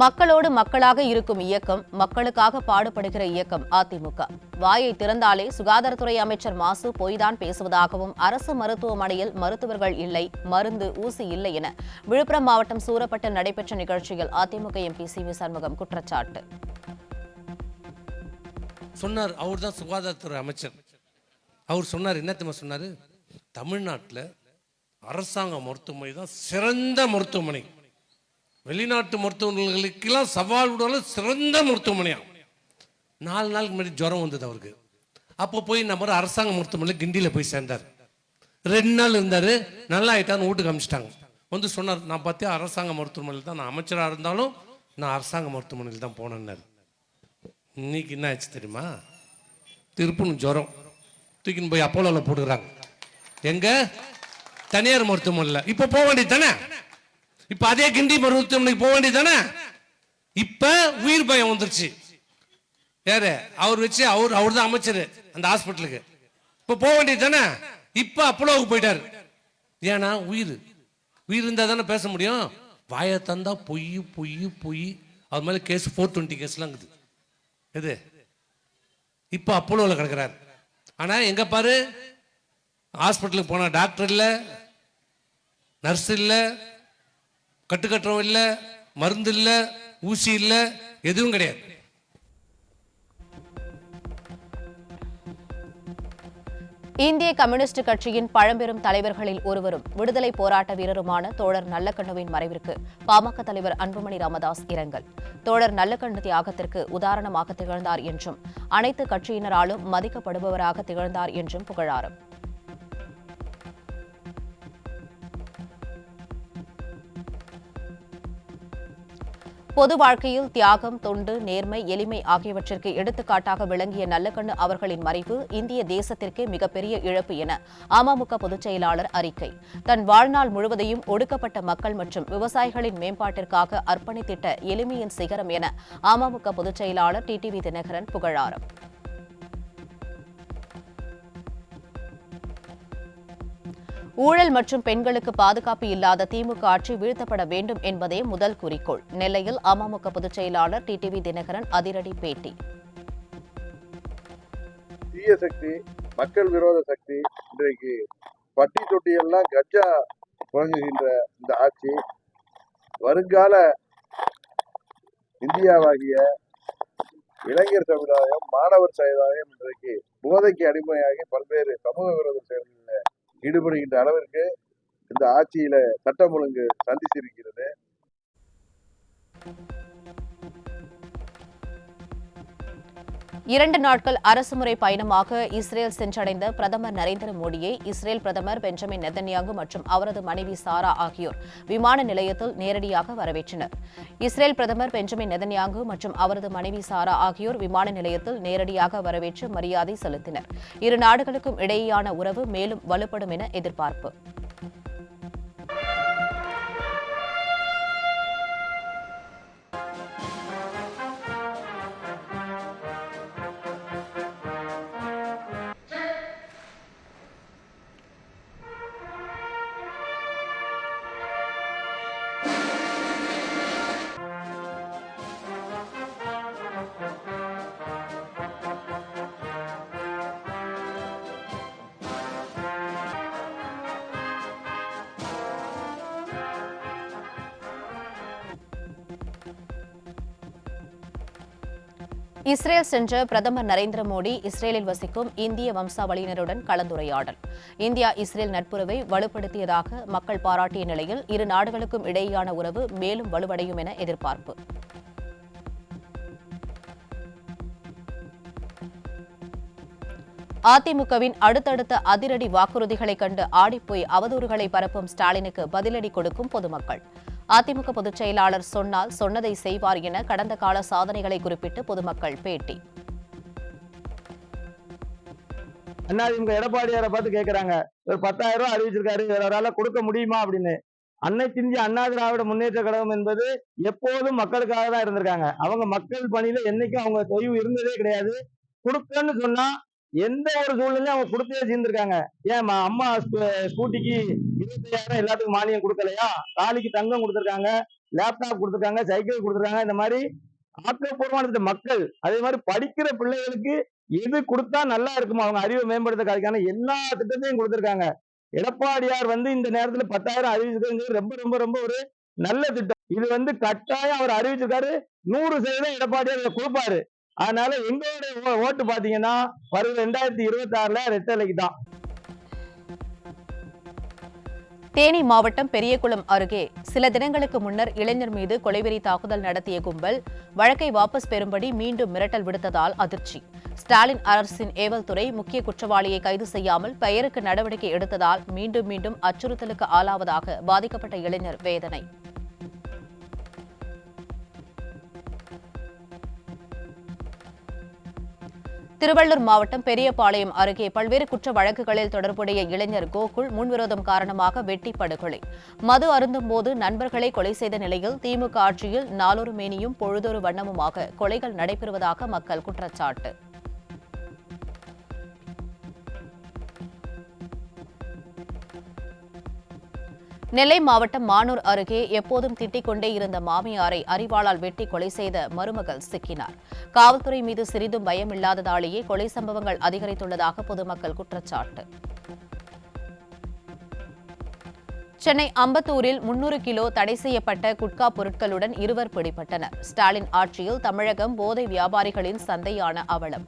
மக்களோடு மக்களாக இருக்கும் இயக்கம், மக்களுக்காக பாடுபடுகிற இயக்கம் அதிமுக. வாயை திறந்தாலே சுகாதாரத்துறை அமைச்சர் மாசு பொய்தான் பேசுவதாகவும், அரசு மருத்துவமனையில் மருத்துவர்கள் இல்லை, மருந்து, ஊசி இல்லை என விழுப்புரம் மாவட்டம் சூரப்பட்டில் நடைபெற்ற நிகழ்ச்சியில் அதிமுக MP CV சண்முகம் குற்றச்சாட்டு. சொன்னார், அவர் தான் சுகாதாரத்துறை அமைச்சர். அவர் சொன்னார், என்ன சொன்னாரு? தமிழ்நாட்டில் அரசாங்க மருத்துவமனை தான் சிறந்த மருத்துவமனை, வெளிநாட்டு மருத்துவர்களுக்கெல்லாம் சவால் விடாலும் சிறந்த மருத்துவமனையா. 4 நாளுக்கு முன்னாடி ஜுரம் வந்தது அவருக்கு. அப்போ போய் நம்ம அரசாங்க மருத்துவமனையில் கிண்டியில் போய் சேர்ந்தார். 2 நாள் இருந்தாரு, நல்லா ஆயிட்டான்னு வீட்டுக்கு அமிச்சிட்டாங்க. வந்து சொன்னார், நான் பார்த்தியா அரசாங்க மருத்துவமனையில் தான், நான் அமைச்சராக இருந்தாலும் நான் அரசாங்க மருத்துவமனையில் தான் போனேன்னாரு. இன்னைக்கு என்ன ஆச்சு தெரியுமா? திருப்புன்னு ஜுரம் தூக்கின்னு போய் அப்போலோவில் போட்டுக்கிறாங்க. எங்க? தனியார் மருத்துவமனையில். இப்போ போக வேண்டியது தானே? இப்ப அதே கிண்டி மருத்துவமனைக்கு போக வேண்டியது தானே? இப்ப உயிர் பயம் வந்துருச்சு. யாரு? அவர் வச்சு அவர் தான் அமைச்சர் அந்த ஹாஸ்பிட்டலுக்கு. இப்ப போக வேண்டியது தானே? இப்ப அப்போலோவுக்கு போயிட்டாரு. ஏன்னா உயிர் இருந்தா தானே பேச முடியும். வாயை தந்தா பொய் பொய் பொய். அது மேல கேஸ் 420 கேஸ்லாம் இருக்குது. எது? இப்ப அப்போலோவில் கிடக்கிறார். ஆனா எங்க பாரு, ஹாஸ்பிட்டலுக்கு போனா டாக்டர் இல்ல, நர்ஸ் இல்ல, கட்டுக்கட்டுறவும் இல்லை, மருந்து இல்லை, ஊசி இல்லை, எதுவும் கிடையாது. இந்திய கம்யூனிஸ்ட் கட்சியின் பழம்பெரும் தலைவர்களில் ஒருவரும் விடுதலை போராட்ட வீரருமான தோழர் நல்லக்கண்ணுவின் மறைவிற்கு பாமக தலைவர் அன்புமணி ராமதாஸ் இரங்கல். தோழர் நல்லக்கண்ணு தியாகத்திற்கு உதாரணமாக திகழ்ந்தார் என்றும் அனைத்து கட்சியினராலும் மதிக்கப்படுபவராக திகழ்ந்தார் என்றும் புகழாரம். பொது வாழ்க்கையில் தியாகம், தொண்டு, நேர்மை, எளிமை ஆகியவற்றிற்கு எடுத்துக்காட்டாக விளங்கிய நல்லக்கண்ணு அவர்களின் மறைவு இந்திய தேசத்திற்கே மிகப்பெரிய இழப்பு என அமமுக பொதுச் செயலாளர் அறிக்கை. தன் வாழ்நாள் முழுவதையும் ஒடுக்கப்பட்ட மக்கள் மற்றும் விவசாயிகளின் மேம்பாட்டிற்காக அர்ப்பணித்திட்ட எளிமையின் சிகரம் என அமமுக பொதுச் செயலாளர் டிடிவி தினகரன் புகழாரம். ஊழல் மற்றும் பெண்களுக்கு பாதுகாப்பு இல்லாத திமுக ஆட்சி வீழ்த்தப்பட வேண்டும் என்பதே முதல் குறிக்கோள். நெல்லையில் அமமுக பொதுச் செயலாளர் டிடிவி தினகரன் அதிரடி பேட்டி. தீய சக்தி, மக்கள் விரோத சக்தி இன்றைக்கு பட்டி தொட்டியெல்லாம் கஜா புழங்குகின்ற இந்த ஆட்சி வருங்கால இந்தியாவாகிய இளைஞர் சமுதாயம், மாணவர் சமுதாயம் இன்றைக்கு போதைக்கு அடிமையாகி பல்வேறு சமூக விரோத செயல்களில் ஈடுபடுகின்ற அளவிற்கு இந்த ஆட்சியில சட்டம் ஒழுங்கு சந்தித்திருக்கிறது. இரண்டு நாட்கள் அரசுமுறை பயணமாக இஸ்ரேல் சென்றடைந்த பிரதமர் நரேந்திர மோடியை இஸ்ரேல் பிரதமர் பெஞ்சமின் நெதன்யாகு மற்றும் அவரது மனைவி சாரா ஆகியோர் விமான நிலையத்தில் நேரடியாக வரவேற்றனர். இஸ்ரேல் பிரதமர் பெஞ்சமின் நெதன்யாகு மற்றும் அவரது மனைவி சாரா ஆகியோர் விமான நிலையத்தில் நேரடியாக வரவேற்று மரியாதை செலுத்தினர். இரு நாடுகளுக்கும் இடையேயான உறவு மேலும் வலுப்படும் என எதிர்பார்ப்பு. இஸ்ரேல் சென்ற பிரதமர் நரேந்திர மோடி இஸ்ரேலில் வசிக்கும் இந்திய வம்சாவளியினருடன் கலந்துரையாடல். இந்தியா இஸ்ரேல் நட்புறவை வலுப்படுத்தியதாக மக்கள் பாராட்டிய நிலையில் இரு நாடுகளுக்கும் இடையேயான உறவு மேலும் வலுவடையும் என எதிர்பார்ப்பு. அதிமுகவின் அடுத்தடுத்த அதிரடி வாக்குறுதிகளை கண்டு ஆடிப்போய் அவதூறுகளை பரப்பும் ஸ்டாலினுக்கு பதிலடி கொடுக்கும் பொதுமக்கள். அதிமுக பொதுச் செயலாளர் சொன்னால் சொன்னதை செய்வார் என கடந்த கால சாதனைகளை குறிப்பிட்டு பொதுமக்கள் பேட்டி. அதிமுக எடப்பாடியாரை பார்த்து கேட்கிறாங்க, ஒரு 10,000 ரூபாய் அறிவிச்சிருக்காரு, வேற கொடுக்க முடியுமா அப்படின்னு. அனைத்து இந்திய அண்ணா திராவிட முன்னேற்ற கழகம் என்பது எப்போதும் மக்களுக்காக தான் இருந்திருக்காங்க. அவங்க மக்கள் பணியில என்னைக்கும் அவங்க தொய்வு இருந்ததே கிடையாது. கொடுக்கன்னு சொன்னா எந்த ஒரு சூழ்நிலையும் அவங்க கொடுத்தே சேர்ந்திருக்காங்க. ஏன் அம்மா ஸ்கூட்டிக்கு 25,000 எல்லாத்துக்கும் மானியம் கொடுக்கலையா? தாலிக்கு தங்கம் கொடுத்துருக்காங்க, லேப்டாப் கொடுத்துருக்காங்க, சைக்கிள் கொடுத்துருக்காங்க. இந்த மாதிரி ஆக்கப்பூர்வமான மக்கள், அதே மாதிரி படிக்கிற பிள்ளைகளுக்கு எது கொடுத்தா நல்லா இருக்குமோ அவங்க அறிவை மேம்படுத்துறதுக்கான எல்லா திட்டத்தையும் கொடுத்துருக்காங்க. எடப்பாடியார் இந்த நேரத்துல 10,000 அறிவிச்சிருக்காங்க. ரொம்ப ரொம்ப ரொம்ப ஒரு நல்ல திட்டம். இது கட்டாயம் அவர் அறிவிச்சிருக்காரு. 100% எடப்பாடியார் கொடுப்பாரு. அதனால எங்களுடைய ஓட்டு பாத்தீங்கன்னா வரும் 2026 ரெட்டலைக்கு தான். தேனி மாவட்டம் பெரியகுளம் அருகே சில தினங்களுக்கு முன்னர் இளைஞர் மீது கொலைவெறி தாக்குதல் நடத்திய கும்பல் வழக்கை வாபஸ் பெறும்படி மீண்டும் மிரட்டல் விடுத்ததால் அதிர்ச்சி. ஸ்டாலின் அரசின் ஏவல் துறை முக்கிய குற்றவாளியை கைது செய்யாமல் பெயருக்கு நடவடிக்கை எடுத்ததால் மீண்டும் மீண்டும் அச்சுறுத்தலுக்கு ஆளாவதாக பாதிக்கப்பட்ட இளைஞர் வேதனை. திருவள்ளூர் மாவட்டம் பெரியபாளையம் அருகே பல்வேறு குற்ற வழக்குகளில் தொடர்புடைய இளைஞர் கோகுல் முன்விரோதம் காரணமாக வெட்டி படுகொலை. மது அருந்தும் போது நண்பர்களை கொலை செய்த நிலையில் திமுக ஆட்சியில் நாளொரு மேனியும் பொழுதொரு வண்ணமுமாக கொலைகள் நடைபெறுவதாக மக்கள் குற்றச்சாட்டு. நெல்லை மாவட்டம் மானூர் அருகே எப்போதும் திட்டிக் கொண்டே இருந்த மாமியாரை அரிவாளால் வெட்டி கொலை செய்த மருமகள் சிக்கினார். காவல்துறை மீது சிறிதும் பயமில்லாததாலேயே கொலை சம்பவங்கள் அதிகரித்துள்ளதாக பொதுமக்கள் குற்றச்சாட்டு. சென்னை அம்பத்தூரில் 300 கிலோ தடை செய்யப்பட்ட குட்கா பொருட்களுடன் இருவர் பிடிபட்டனர். ஸ்டாலின் ஆட்சியில் தமிழகம் போதை வியாபாரிகளின் சந்தையான அவலம்.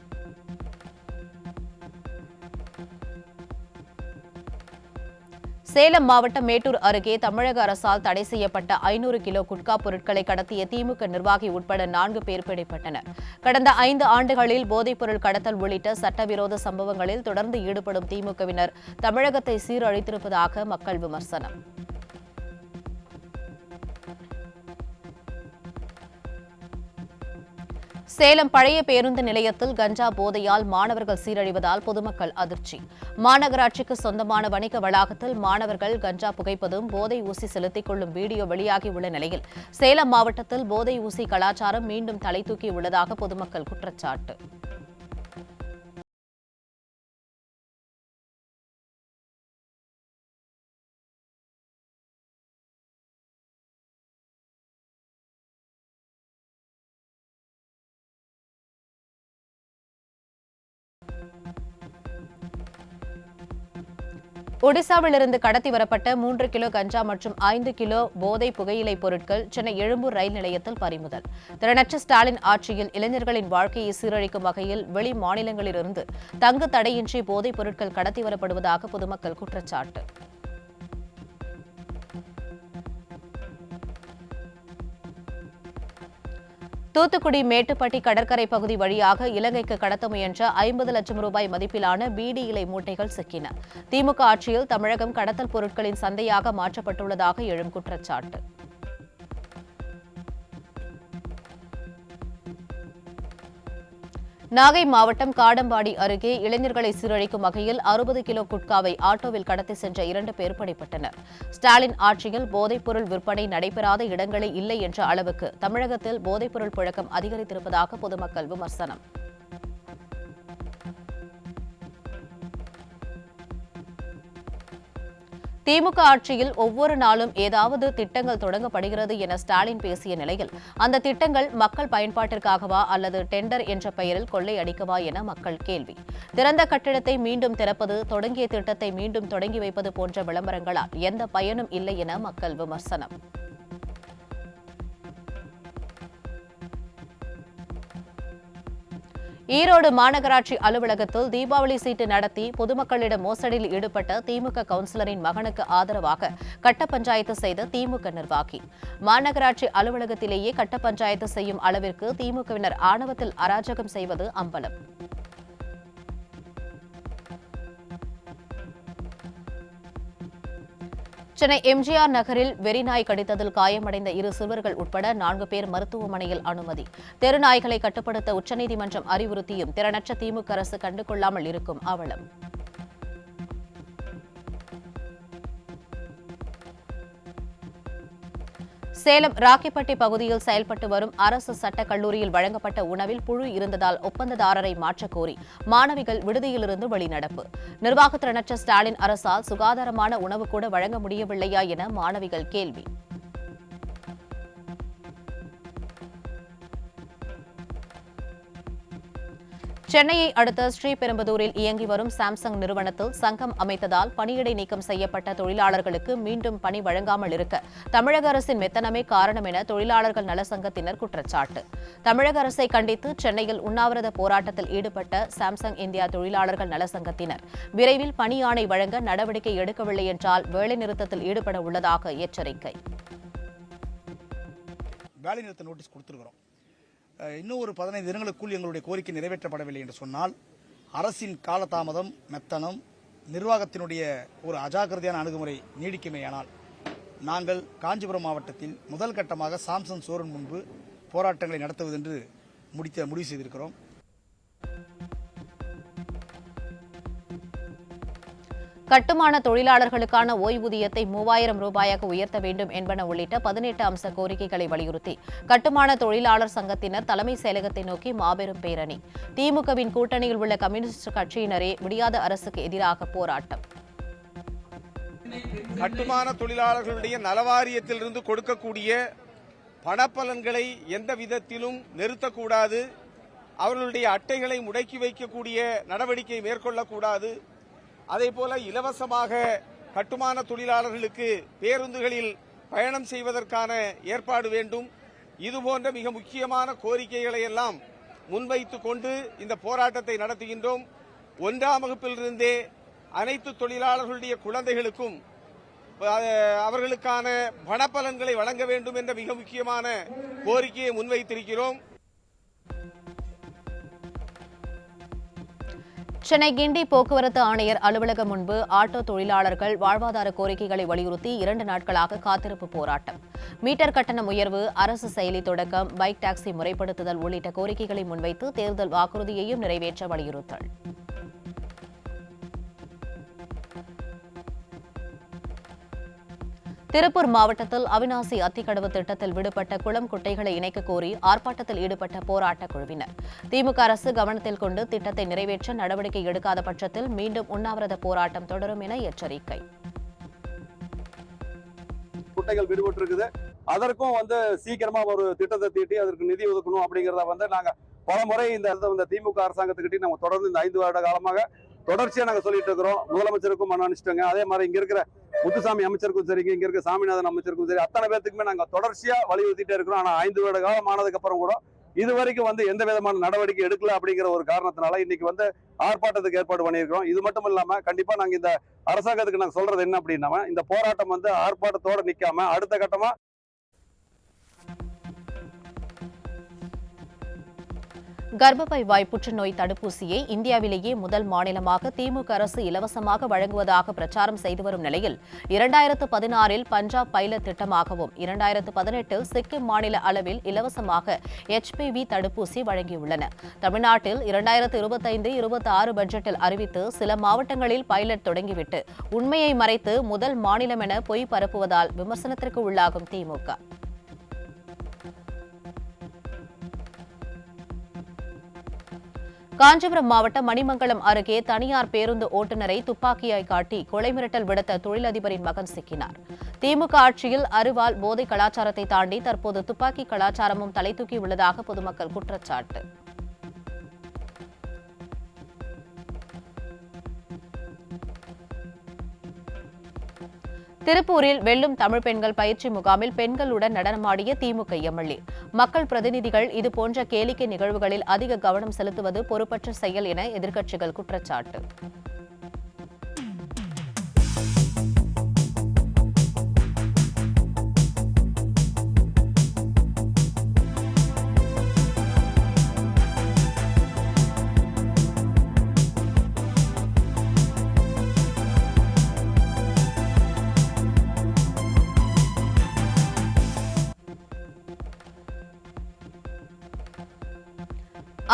சேலம் மாவட்டம் மேட்டூர் அருகே தமிழக அரசால் தடை செய்யப்பட்ட 500 கிலோ குட்கா பொருட்களை கடத்திய திமுக நிர்வாகி உட்பட 4 பேர் பிடிபட்டனர். கடந்த 5 ஆண்டுகளில் போதைப்பொருள் கடத்தல் உள்ளிட்ட சட்டவிரோத சம்பவங்களில் தொடர்ந்து ஈடுபடும் திமுகவினர் தமிழகத்தை சீரழித்திருப்பதாக மக்கள் விமர்சனம். சேலம் பழைய பேருந்து நிலையத்தில் கஞ்சா போதையால் மாணவர்கள் சீரழிவதால் பொதுமக்கள் அதிர்ச்சி. மாநகராட்சிக்கு சொந்தமான வணிக வளாகத்தில் மாணவர்கள் கஞ்சா புகைப்பதும் போதை ஊசி செலுத்திக் கொள்ளும் வீடியோ வெளியாகியுள்ள நிலையில் சேலம் மாவட்டத்தில் போதை ஊசி கலாச்சாரம் மீண்டும் தலை தூக்கியுள்ளதாக பொதுமக்கள் குற்றச்சாட்டு. ஒடிசாவிலிருந்து கடத்தி வரப்பட்ட 3 கிலோ கஞ்சா மற்றும் 5 கிலோ போதை புகையிலை பொருட்கள் சென்னை எழும்பூர் ரயில் நிலையத்தில் பறிமுதல். திறனற்ற ஸ்டாலின் ஆட்சியில் இளைஞர்களின் வாழ்க்கையை சீரழிக்கும் வகையில் வெளி மாநிலங்களிலிருந்து தங்கு தடையின்றி போதைப் பொருட்கள் கடத்தி வரப்படுவதாக பொதுமக்கள் குற்றச்சாட்டு. தூத்துக்குடி மேட்டுப்பட்டி கடற்கரை பகுதி வழியாக இலங்கைக்கு கடத்த முயன்ற 50 லட்சம் ரூபாய் மதிப்பிலான பீடி இலை மூட்டைகள் சிக்கின. திமுக ஆட்சியில் தமிழகம் கடத்தல் பொருட்களின் சந்தையாக மாற்றப்பட்டுள்ளதாக எழும் குற்றச்சாட்டு. நாகை மாவட்டம் காடம்பாடி அருகே இளைஞர்களை சீரழிக்கும் வகையில் 60 கிலோ குட்காவை ஆட்டோவில் கடத்தி சென்ற 2 பேர் பிடிபட்டனர். ஸ்டாலின் ஆட்சியில் போதைப்பொருள் விற்பனை நடைபெறாத இடங்களே இல்லை என்ற அளவுக்கு தமிழகத்தில் போதைப்பொருள் புழக்கம் அதிகரித்திருப்பதாக பொதுமக்கள் விமர்சனம். திமுக ஆட்சியில் ஒவ்வொரு நாளும் ஏதாவது திட்டங்கள் தொடங்கப்படுகிறது என ஸ்டாலின் பேசிய நிலையில் அந்த திட்டங்கள் மக்கள் பயன்பாட்டிற்காகவா அல்லது டெண்டர் என்ற பெயரில் கொள்ளையடிக்கவா என மக்கள் கேள்வி. திறந்த கட்டிடத்தை மீண்டும் திறப்பது, தொடங்கிய திட்டத்தை மீண்டும் தொடங்கி வைப்பது போன்ற விளம்பரங்களால் எந்த பயனும் இல்லை என மக்கள் விமர்சனம். ஈரோடு மாநகராட்சி அலுவலகத்தில் தீபாவளி சீட்டு நடத்தி பொதுமக்களிடம் மோசடியில் ஈடுபட்ட திமுக கவுன்சிலரின் மகனுக்கு ஆதரவாக கட்ட பஞ்சாயத்து செய்த திமுக நிர்வாகி. மாநகராட்சி அலுவலகத்திலேயே கட்ட பஞ்சாயத்து செய்யும் அளவிற்கு திமுகவினர் ஆணவத்தில் அராஜகம் செய்வது அம்பலம். சென்னை எம்ஜிஆர் நகரில் வெறிநாய் கடித்ததில் காயமடைந்த 2 சிறுவர்கள் உட்பட 4 பேர் மருத்துவமனையில் அனுமதி. தெருநாய்களை கட்டுப்படுத்த உச்சநீதிமன்றம் அறிவுறுத்தியும் திறனற்ற திமுக அரசு கண்டுகொள்ளாமல் இருக்கும் அவலம். சேலம் ராக்கிப்பட்டி பகுதியில் செயல்பட்டு வரும் அரசு சட்டக் கல்லூரியில் வழங்கப்பட்ட உணவில் புழு இருந்ததால் ஒப்பந்ததாரரை மாற்றக் கோரி மாணவிகள் விடுதியிலிருந்து வெளிநடப்பு. நிர்வாகத்திறனற்ற ஸ்டாலின் அரசால் சுகாதாரமான உணவு கூட வழங்க முடியவில்லையா என மாணவிகள் கேள்வி. சென்னையை அடுத்த ஸ்ரீபெரும்புதூரில் இயங்கி வரும் சாம்சங் நிறுவனத்தில் சங்கம் அமைத்ததால் பணியிடை நீக்கம் செய்யப்பட்ட தொழிலாளர்களுக்கு மீண்டும் பணி வழங்காமல் இருக்க தமிழக அரசின் மெத்தனமே காரணம் என தொழிலாளர்கள் நலசங்கத்தினர் குற்றச்சாட்டு. தமிழக அரசை கண்டித்து சென்னையில் உண்ணாவிரத போராட்டத்தில் ஈடுபட்ட சாம்சங் இந்தியா தொழிலாளர்கள் நலசங்கத்தினர் விரைவில் பணி ஆணை வழங்க நடவடிக்கை எடுக்கவில்லை என்றால் வேலைநிறுத்தத்தில் ஈடுபட உள்ளதாக எச்சரிக்கை. வேலைநிறுத்த நோட்டீஸ் கொடுத்திருக்கிறோம். இன்னும் ஒரு 15 தினங்களுக்குள் எங்களுடைய கோரிக்கை நிறைவேற்றப்படவில்லை என்று சொன்னால் அரசின் காலதாமதம், மெத்தனம், நிர்வாகத்தினுடைய ஒரு அஜாக்கிரதையான அணுகுமுறை நீடிக்குமேயானால் நாங்கள் காஞ்சிபுரம் மாவட்டத்தில் முதல் கட்டமாக சாம்சங் ஷோரூம் முன்பு போராட்டங்களை நடத்துவதென்று முடிவு செய்திருக்கிறோம். கட்டுமான தொழிலாளர்களுக்கான ஓய்வூதியத்தை 3000 ரூபாயாக உயர்த்த வேண்டும் என்பன உள்ளிட்ட 18 அம்ச கோரிக்கைகளை வலியுறுத்தி கட்டுமான தொழிலாளர் சங்கத்தினர் தலைமை செயலகத்தை நோக்கி மாபெரும் பேரணி. திமுகவின் கூட்டணியில் உள்ள கம்யூனிஸ்ட் கட்சியினரே விடியாத அரசுக்கு எதிராக போராட்டம். கட்டுமான தொழிலாளர்களுடைய நலவாரியத்திலிருந்து கொடுக்கக்கூடிய பணப்பலன்களை எந்த விதத்திலும் நிறுத்தக்கூடாது. அவர்களுடைய அட்டைகளை முடக்கி வைக்கக்கூடிய நடவடிக்கை மேற்கொள்ளக்கூடாது. அதேபோல இலவசமாக கட்டுமான தொழிலாளர்களுக்கு பேருந்துகளில் பயணம் செய்வதற்கான ஏற்பாடு வேண்டும். இதுபோன்ற மிக முக்கியமான கோரிக்கைகளை எல்லாம் முன்வைத்துக் கொண்டு இந்த போராட்டத்தை நடத்துகின்றோம். 1ஆம் வகுப்பிலிருந்தே அனைத்து தொழிலாளர்களுடைய குழந்தைகளுக்கும் அவர்களுக்கான பணப்பலன்களை வழங்க வேண்டும் என்ற மிக முக்கியமான கோரிக்கையை முன்வைத்திருக்கிறோம். சென்னை கிண்டி போக்குவரத்து ஆணையர் அலுவலகம் முன்பு ஆட்டோ தொழிலாளர்கள் வாழ்வாதார கோரிக்கைகளை வலியுறுத்தி 2 நாட்களாக காத்திருப்பு போராட்டம். மீட்டர் கட்டணம் உயர்வு, அரசு செயலி தொடக்கம், பைக் டாக்ஸி முறைப்படுத்துதல் உள்ளிட்ட கோரிக்கைகளை முன்வைத்து தேர்தல் வாக்குறுதியையும் நிறைவேற்ற வலியுறுத்தல். திருப்பூர் மாவட்டத்தில் அவிநாசி அத்திக்கடவு திட்டத்தில் விடுபட்ட குளம் குட்டைகளை இணைக்க கோரி ஆர்ப்பாட்டத்தில் ஈடுபட்ட போராட்டக் குழுவினர் திமுக அரசு கவனத்தில் கொண்டு திட்டத்தை நிறைவேற்ற நடவடிக்கை எடுக்காத பட்சத்தில் மீண்டும் உண்ணாவிரத போராட்டம் தொடரும் என எச்சரிக்கை. குட்டைகள் விடுபட்டிருக்குது, அதற்கும் சீக்கிரமா ஒரு திட்டத்தை தீட்டி அதற்கு நிதி ஒதுக்கணும் அப்படிங்கிறத நாங்க பல முறை இந்த திமுக அரசாங்கத்துக்கிட்டே நம்ம தொடர்ந்து இந்த 5 வருட காலமாக தொடர்ச்சியா நாங்க சொல்லிட்டு இருக்கிறோம். முதலமைச்சருக்கும் மனு அனுப்பிச்சிட்டோங்க. அதே மாதிரி இங்க இருக்கிற முத்துசாமி அமைச்சருக்கும் சரி, இங்க இருக்க சாமிநாதன் அமைச்சருக்கும் சரி, அத்தனை பேருக்குமே நாங்க தொடர்ச்சியா வலியுறுத்திட்டே இருக்கிறோம். ஆனா 5 வருட காலம் ஆனதுக்கு அப்புறம் கூட இதுவரைக்கும் எந்த விதமான நடவடிக்கை எடுக்கல அப்படிங்கிற ஒரு காரணத்தினால இன்னைக்கு ஆர்ப்பாட்டத்துக்கு ஏற்பாடு பண்ணியிருக்கிறோம். இது மட்டும் இல்லாம கண்டிப்பா நாங்க இந்த அரசாங்கத்துக்கு நாங்க சொல்றது என்ன அப்படின்னா, இந்த போராட்டம் ஆர்ப்பாட்டத்தோட நிக்காம அடுத்த கட்டமா கர்ப்பப்பை வாய் புற்றுநோய் தடுப்பூசியை இந்தியாவிலேயே முதல் மாநிலமாக திமுக அரசு இலவசமாக வழங்குவதாக பிரச்சாரம் செய்து வரும் நிலையில் 2016இல் பஞ்சாப் பைலட் திட்டமாகவும் 2018இல் சிக்கிம் மாநில அளவில் இலவசமாக HPV தடுப்பூசி வழங்கியுள்ளன. தமிழ்நாட்டில் 2025-26 பட்ஜெட்டில் அறிவித்து சில மாவட்டங்களில் பைலட் தொடங்கிவிட்டு உண்மையை மறைத்து முதல் மாநிலம் என பொய் பரப்புவதால் விமர்சனத்திற்கு உள்ளாகும் திமுக. காஞ்சிபுரம் மாவட்டம் மணிமங்கலம் அருகே தனியார் பேருந்து ஓட்டுநரை துப்பாக்கியாய் காட்டி கொலை மிரட்டல் விடுத்த தொழிலதிபரின் மகன் சிக்கினார். திமுக ஆட்சியில் அரிவாள் போதை கலாச்சாரத்தை தாண்டி தற்போது துப்பாக்கி கலாச்சாரமும் தலை தூக்கியுள்ளதாக பொதுமக்கள் குற்றச்சாட்டு. திருப்பூரில் வெல்லும் தமிழ் பெண்கள் பயிற்சி முகாமில் பெண்களுடன் நடனமாடிய திமுக எம்எல்ஏ. மக்கள் பிரதிநிதிகள் இதுபோன்ற கேளிக்கை நிகழ்வுகளில் அதிக கவனம் செலுத்துவது பொறுப்பற்ற செயல் என எதிர்க்கட்சிகள் குற்றச்சாட்டு.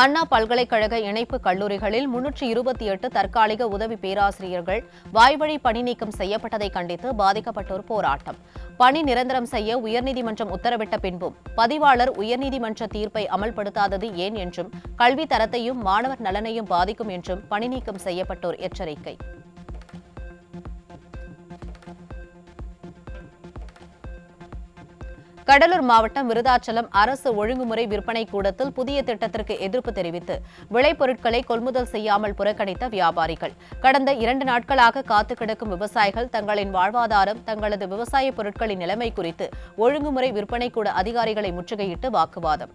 அண்ணா பல்கலைக்கழக இணைப்பு கல்லூரிகளில் 328 தற்காலிக உதவி பேராசிரியர்கள் வாய்வழி பணி நீக்கம் செய்யப்பட்டதை கண்டித்து பாதிக்கப்பட்டோர் போராட்டம். பணி நிரந்தரம் செய்ய உயர்நீதிமன்றம் உத்தரவிட்ட பின்பும் பதிவாளர் உயர்நீதிமன்ற தீர்ப்பை அமல்படுத்தாதது ஏன் என்றும், கல்வி தரத்தையும் மாணவர் நலனையும் பாதிக்கும் என்றும் பணி நீக்கம் செய்யப்பட்டோர் எச்சரிக்கை. கடலூர் மாவட்டம் விருதாச்சலம் அரசு ஒழுங்குமுறை விற்பனை கூடத்தில் புதிய திட்டத்திற்கு எதிர்ப்பு தெரிவித்து விளைபொருட்களை கொள்முதல் செய்யாமல் புறக்கணித்த வியாபாரிகள். கடந்த 2 நாட்களாக காத்து கிடக்கும் விவசாயிகள் தங்களின் வாழ்வாதாரம், தங்களது விவசாய பொருட்களின் நிலைமை குறித்து ஒழுங்குமுறை விற்பனை கூட அதிகாரிகளை முற்றுகையிட்டு வாக்குவாதம்.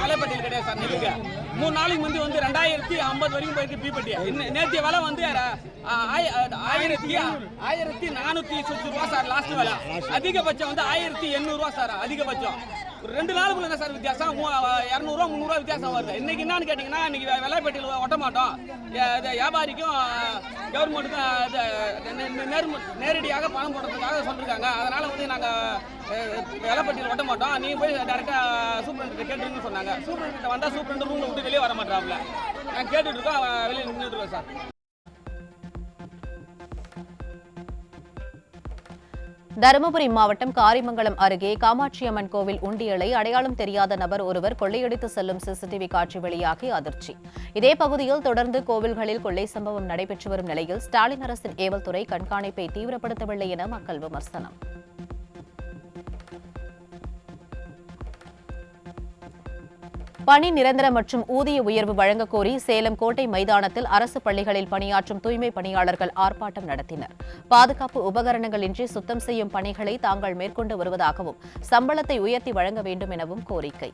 விலைப்பட்டியல் கிடையாது சார். நெல்லுக்கு 3 நாளைக்கு முந்தி 2050 வரைக்கும் போயிருக்கு பீப்பட்டி. நேற்று விலை 1400 ரூபா சார். லாஸ்ட் விலை அதிகபட்சம் 1800 ரூபா சார். அதிகபட்சம் 2 நாளுக்குள்ள சார் வித்தியாசம் 200 ரூபா 300 ரூபா வித்தியாசம் வருது. இன்னைக்கு என்னன்னு கேட்டீங்கன்னா, இன்னைக்கு விலைப்பட்டியல் ஒட்ட மாட்டோம், வியாபாரிக்கும் கவர்மெண்ட்டுக்கும் நேரடியாக பணம் போடுறதுக்காக சொல்லிருக்காங்க. அதனால நாங்க விலைப்பட்டியல் ஒட்ட மாட்டோம், நீங்க போய் டைரக்டா சூப்பரண்ட் கேட்டுருன்னு சொன்னாங்க. சூப்பரண்ட் வந்தா சூப்பரண்ட் ரூம்ல விட்டு வெளியே வர மாட்டாப்ல. நாங்க கேட்டுட்டு இருக்கோம், வெளியே நின்றுட்டு இருக்கோம் சார். தருமபுரி மாவட்டம் காரிமங்கலம் அருகே காமாட்சியம்மன் கோவில் உண்டியலை அடையாளம் தெரியாத நபர் ஒருவர் கொள்ளையடித்து செல்லும் சிசிடிவி காட்சி வெளியாகி அதிர்ச்சி. இதே பகுதியில் தொடர்ந்து கோவில்களில் கொள்ளை சம்பவம் நடைபெற்று வரும் நிலையில் ஸ்டாலின் அரசின் ஏவல் துறை கண்காணிப்பை தீவிரப்படுத்தவில்லை என மக்கள் விமர்சனம். பணி நிரந்தரம் மற்றும் ஊதிய உயர்வு வழங்கக் கோரி சேலம் கோட்டை மைதானத்தில் அரசு பள்ளிகளில் பணியாற்றும் தூய்மை பணியாளர்கள் ஆர்ப்பாட்டம் நடத்தினர். பாதுகாப்பு உபகரணங்களின்றி சுத்தம் செய்யும் பணிகளை தாங்கள் மேற்கொண்டு வருவதாகவும், சம்பளத்தை உயர்த்தி வழங்க வேண்டும் எனவும் கோரிக்கை.